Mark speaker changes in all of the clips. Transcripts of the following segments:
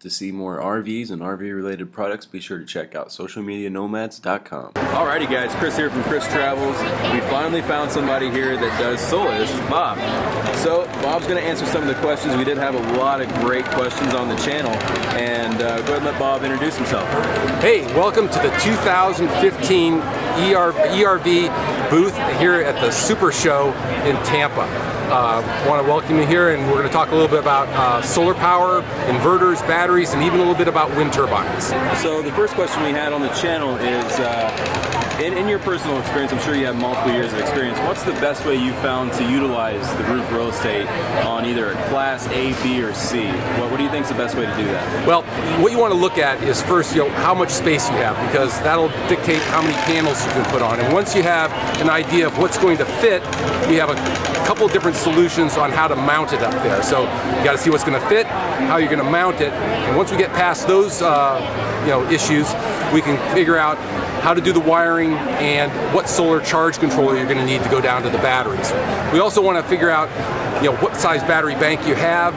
Speaker 1: To see more RVs and RV related products, be sure to check out socialmedianomads.com. Alrighty guys, Chris here from Chris Travels. We finally found somebody here that does solar. This is Bob. So Bob's going to answer some of the questions. We did have a lot of great questions on the channel, and go ahead and let Bob introduce himself.
Speaker 2: Hey, welcome to the 2015 ERV booth here at the Super Show in Tampa. I want to welcome you here, and we're going to talk a little bit about solar power, inverters, batteries, and even a little bit about wind turbines.
Speaker 1: So the first question we had on the channel is, in your personal experience, I'm sure you have multiple years of experience, what's the best way you found to utilize the roof real estate on either a class A, B, or C? What do you think is the best way to do that?
Speaker 2: Well, what you want to look at is first, how much space you have, because that'll dictate how many panels you can put on. And once you have an idea of what's going to fit, we have a couple different solutions on how to mount it up there. So you got to see what's going to fit, how you're going to mount it, and once we get past those issues, we can figure out how to do the wiring and what solar charge controller you're going to need to go down to the batteries. We also want to figure out what size battery bank you have,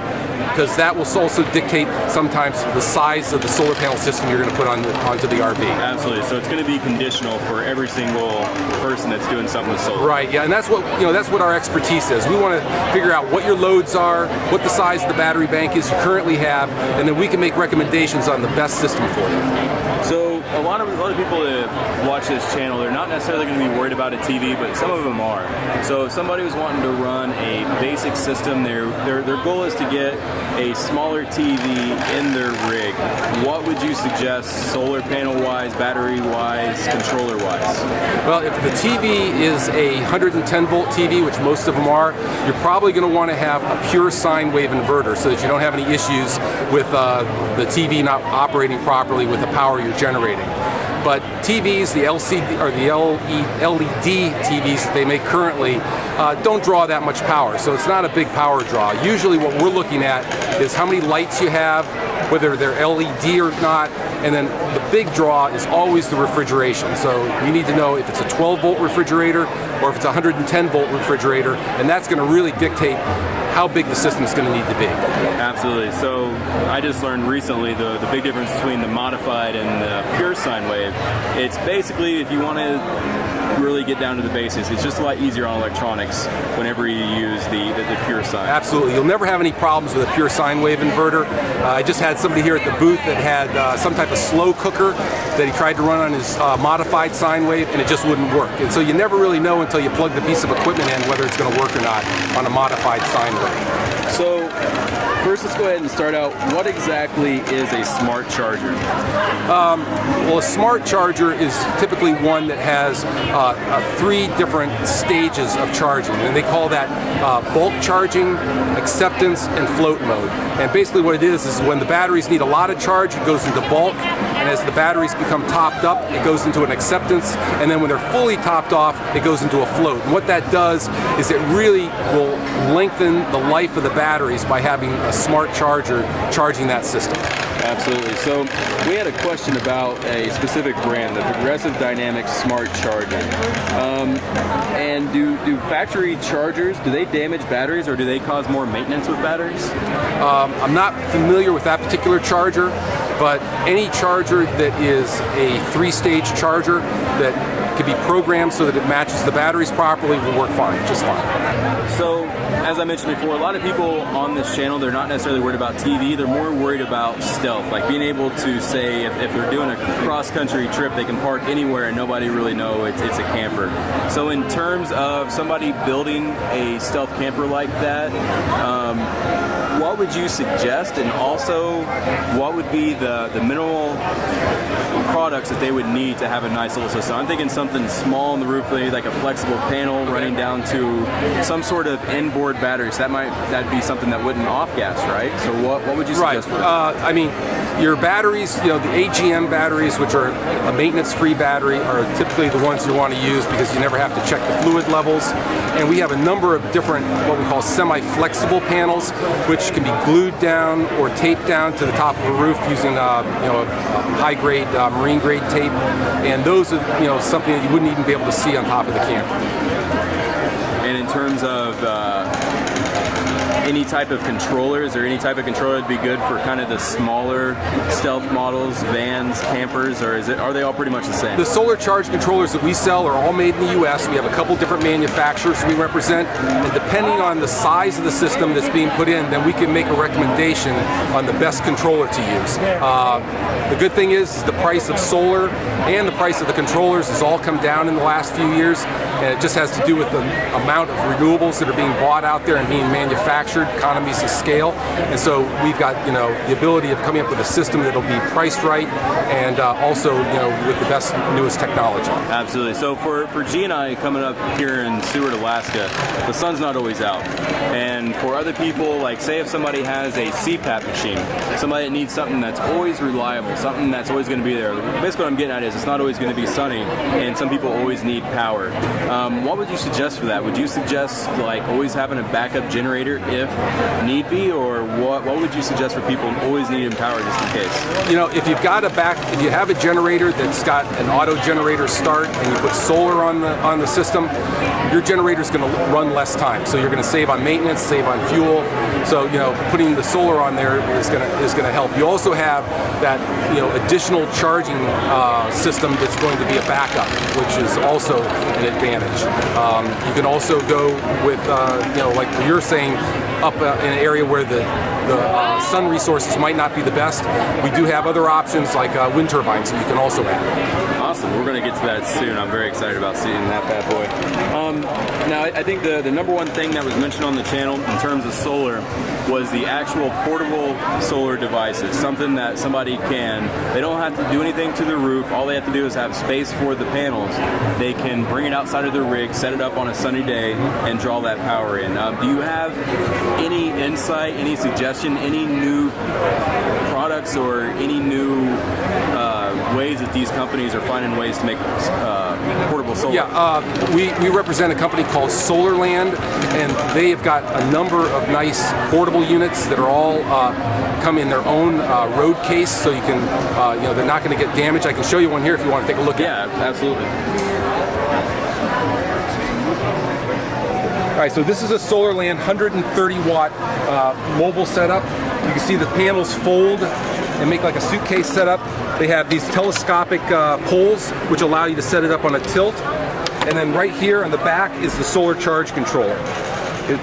Speaker 2: because that will also dictate sometimes the size of the solar panel system you're going to put onto the RV.
Speaker 1: Absolutely. So it's going to be conditional for every single person that's doing something with solar.
Speaker 2: Right. Yeah, and that's what our expertise is. We want to figure out what your loads are, what the size of the battery bank is you currently have, and then we can make recommendations on the best system for you.
Speaker 1: So a lot of people that watch this channel, they're not necessarily going to be worried about a TV, but some of them are. So if somebody was wanting to run a basic system, their goal is to get a smaller TV in their rig. What would you suggest, solar panel-wise, battery-wise, controller-wise?
Speaker 2: Well, if the TV is a 110-volt TV, which most of them are, you're probably going to want to have a pure sine wave inverter so that you don't have any issues with the TV not operating properly with the power you're generating. But TVs, the LCD or the LED TVs that they make currently don't draw that much power, so it's not a big power draw. Usually what we're looking at is how many lights you have, whether they're LED or not, and then the big draw is always the refrigeration. So you need to know if it's a 12-volt refrigerator or if it's a 110-volt refrigerator, and that's going to really dictate how big the system is going to need to be.
Speaker 1: Absolutely. So I just learned recently the big difference between the modified and the pure sine wave. It's basically, if you want to really get down to the basics, it's just a lot easier on electronics whenever you use the pure sine.
Speaker 2: Absolutely. You'll never have any problems with a pure sine wave inverter. I just had somebody here at the booth that had some type of slow cooker that he tried to run on his modified sine wave, and it just wouldn't work. And so you never really know until you plug the piece of equipment in whether it's going to work or not on a modified sine wave.
Speaker 1: So first, let's go ahead and start out. What exactly is a smart charger?
Speaker 2: Well, a smart charger is typically one that has 3 different stages of charging, and they call that bulk charging, acceptance, and float mode. And basically what it is when the batteries need a lot of charge, it goes into bulk, and as the batteries become topped up, it goes into an acceptance, and then when they're fully topped off, it goes into a float. And what that does is it really will lengthen the life of the batteries by having a smart charger charging that system.
Speaker 1: Absolutely. So we had a question about a specific brand, the Progressive Dynamics Smart Charger. And do factory chargers, do they damage batteries or do they cause more maintenance with batteries?
Speaker 2: I'm not familiar with that particular charger, but any charger that is a 3-stage charger that can be programmed so that it matches the batteries properly will work fine, just fine.
Speaker 1: So, as I mentioned before, a lot of people on this channel, they're not necessarily worried about TV, they're more worried about stealth, like being able to say if they're doing a cross-country trip, they can park anywhere and nobody really know it's a camper. So in terms of somebody building a stealth camper like that, what would you suggest, and also what would be the minimal products that they would need to have a nice little system? I'm thinking something small on the roof, maybe like a flexible panel running down to some sort of inboard battery. So that'd be something that wouldn't off-gas, right? So what would you suggest?
Speaker 2: Right. I mean, your batteries, the AGM batteries, which are a maintenance-free battery, are typically the ones you want to use because you never have to check the fluid levels. And we have a number of different, what we call semi-flexible panels, which can be glued down or taped down to the top of a roof using a high-grade marine-grade tape. And those are something that you wouldn't even be able to see on top of the camper.
Speaker 1: And in terms of any type of controller? Is there any type of controller that'd be good for kind of the smaller stealth models, vans, campers, or are they all pretty much the same?
Speaker 2: The solar charge controllers that we sell are all made in the U.S. We have a couple different manufacturers we represent, and depending on the size of the system that's being put in, then we can make a recommendation on the best controller to use. The good thing is the price of solar and the price of the controllers has all come down in the last few years, and it just has to do with the amount of renewables that are being bought out there and being manufactured, economies of scale. And so we've got the ability of coming up with a system that'll be priced right and also with the best newest technology.
Speaker 1: Absolutely. So for G and I coming up here in Seward, Alaska, the sun's not always out. And for other people, like say if somebody has a CPAP machine, somebody that needs something that's always reliable, something that's always going to be there. Basically what I'm getting at is it's not always going to be sunny, and some people always need power. What would you suggest for that? Would you suggest like always having a backup generator if need be, or what would you suggest for people always needing power just in case?
Speaker 2: If you've got if you have a generator that's got an auto generator start and you put solar on the system, your generator is going to run less time. So you're going to save on maintenance, save on fuel. So putting the solar on there is going to help. You also have that additional charging system that's going to be a backup, which is also an advantage. You can also go with like you're saying, up in an area where the sun resources might not be the best. We do have other options like wind turbines that you can also add.
Speaker 1: Awesome. We're going to get to that soon. I'm very excited about seeing that bad boy. Now, I think the number one thing that was mentioned on the channel in terms of solar was the actual portable solar devices. Something that somebody they don't have to do anything to the roof. All they have to do is have space for the panels. They can bring it outside of their rig, set it up on a sunny day, and draw that power in. Do you have any insight, any suggestion, any new products or any new ways that these companies are finding ways to make portable solar?
Speaker 2: Yeah, we represent a company called Solarland, and they have got a number of nice portable units that are all come in their own road case, so you can, they're not going to get damaged. I can show you one here if you want to take a look at it.
Speaker 1: Yeah, absolutely.
Speaker 2: All right, so this is a Solarland 130 watt mobile setup. You can see the panels fold and make like a suitcase setup. They have these telescopic poles which allow you to set it up on a tilt. And then right here on the back is the solar charge controller.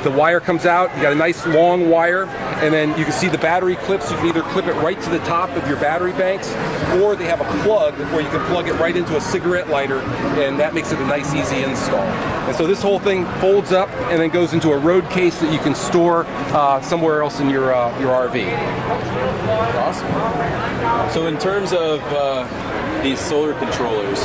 Speaker 2: The wire comes out, you got a nice long wire, and then you can see the battery clips. You can either clip it right to the top of your battery banks, or they have a plug where you can plug it right into a cigarette lighter, and that makes it a nice, easy install. And so this whole thing folds up and then goes into a road case that you can store somewhere else in your RV.
Speaker 1: Awesome. So in terms of these solar controllers,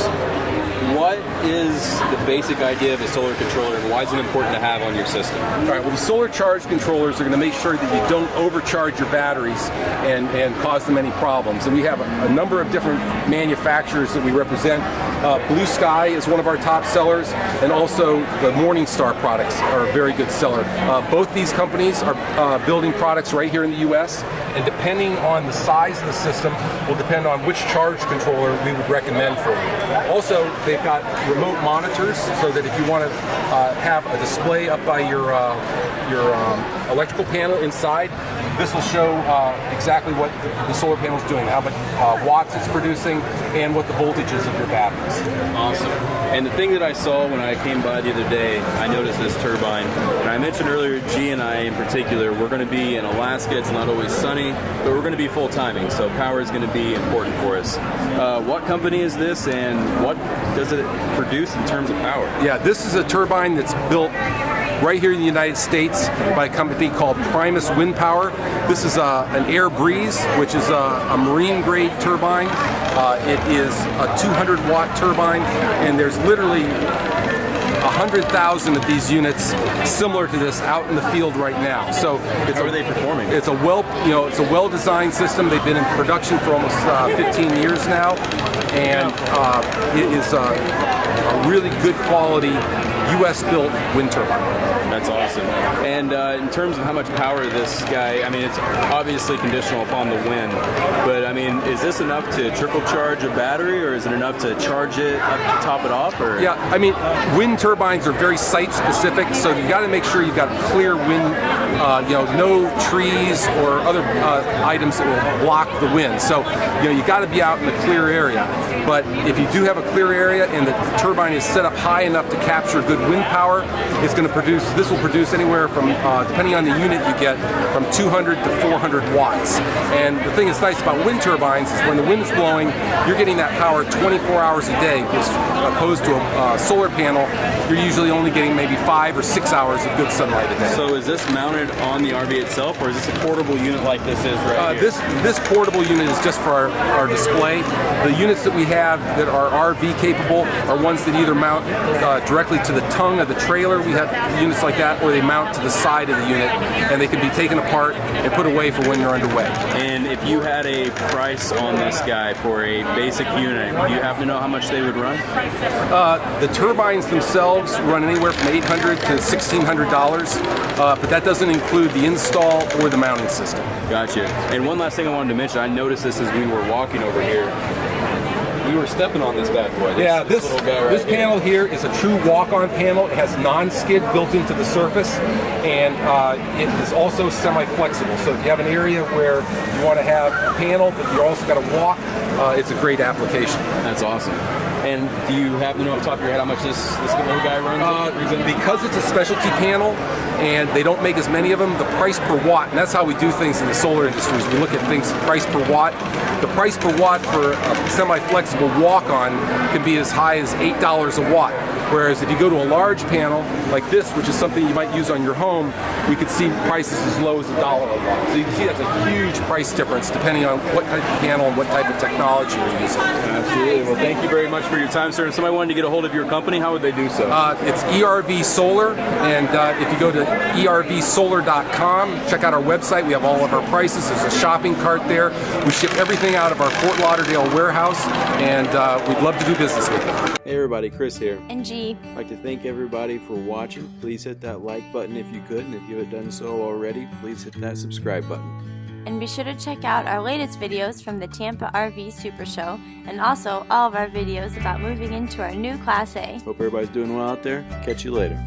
Speaker 1: what is the basic idea of a solar controller, and why is it important to have on your system?
Speaker 2: All right, well, the solar charge controllers are going to make sure that you don't overcharge your batteries and cause them any problems. And we have a number of different manufacturers that we represent. Blue Sky is one of our top sellers, and also the Morningstar products are a very good seller. Both these companies are building products right here in the U.S., and depending on the size of the system will depend on which charge controller we would recommend for you. Also, they've got remote monitors, so that if you want to have a display up by your electrical panel inside, this will show exactly what the solar panel is doing, how much watts it's producing, and what the voltage is of your batteries.
Speaker 1: Awesome. And the thing that I saw when I came by the other day, I noticed this turbine. And I mentioned earlier, G and I in particular, we're going to be in Alaska. It's not always sunny, but we're going to be full timing, so power is going to be important for us. What company is this, and what does it produce in terms of power?
Speaker 2: Yeah, this is a turbine that's built right here in the United States by a company called Primus Wind Power. This is an Air Breeze, which is a marine grade turbine. It is a 200 watt turbine, and there's literally 100,000 of these units similar to this out in the field right now. So
Speaker 1: how are they performing?
Speaker 2: It's a well-designed system. They've been in production for almost 15 years now, and it is a really good quality U.S.-built wind turbine.
Speaker 1: That's awesome. And in terms of how much power this guy, I mean, it's obviously conditional upon the wind, but I mean, is this enough to trickle charge a battery, or is it enough to charge it up to top it off? Or?
Speaker 2: Yeah, I mean, wind turbines are very site specific, so you got to make sure you've got clear wind, no trees or other items that will block the wind. So, you got to be out in a clear area. But if you do have a clear area and the turbine is set up high enough to capture good wind power, it's going to produce. This will produce anywhere from, depending on the unit you get, from 200 to 400 watts. And the thing that's nice about wind turbines is when the wind is blowing, you're getting that power 24 hours a day, as opposed to a solar panel, you're usually only getting maybe 5 or 6 hours of good sunlight a day.
Speaker 1: So is this mounted on the RV itself, or is this a portable unit like this is right here?
Speaker 2: This portable unit is just for our display. The units that we have that are RV capable are ones that either mount directly to the tongue of the trailer. We have units like that, or they mount to the side of the unit, and they can be taken apart and put away for when you're underway.
Speaker 1: And if you had a price on this guy for a basic unit, do you happen to know how much they would run?
Speaker 2: The turbines themselves run anywhere from $800 to $1,600, but that doesn't include the install or the mounting system.
Speaker 1: Gotcha. And one last thing I wanted to mention, I noticed this as we were walking over here. We were stepping on this bad boy. This little guy right
Speaker 2: this panel here is a true walk-on panel. It has non-skid built into the surface, and it is also semi-flexible. So if you have an area where you want to have a panel, but you also got to walk, it's a great application.
Speaker 1: That's awesome. And do you happen to know off the top of your head how much this little guy runs?
Speaker 2: Because it's a specialty panel and they don't make as many of them, the price per watt, and that's how we do things in the solar industry, is we look at things price per watt. The price per watt for a semi-flexible walk-on can be as high as $8 a watt. Whereas if you go to a large panel like this, which is something you might use on your home, we could see prices as low as $1 a watt. So you can see that's a huge price difference depending on what type of panel and what type of technology you're using.
Speaker 1: Absolutely. Well, thank you very much for your time, sir. If somebody wanted to get a hold of your company, how would they do so?
Speaker 2: It's ERV Solar, and if you go to ervsolar.com, check out our website. We have all of our prices. There's a shopping cart there. We ship everything out of our Fort Lauderdale warehouse, and we'd love to do business with you.
Speaker 1: Hey everybody, Chris here.
Speaker 3: And G.
Speaker 1: I'd like to thank everybody for watching. Please hit that like button if you could, and if you haven't done so already, please hit that subscribe button.
Speaker 3: And be sure to check out our latest videos from the Tampa RV Super Show, and also all of our videos about moving into our new Class A.
Speaker 1: Hope everybody's doing well out there. Catch you later.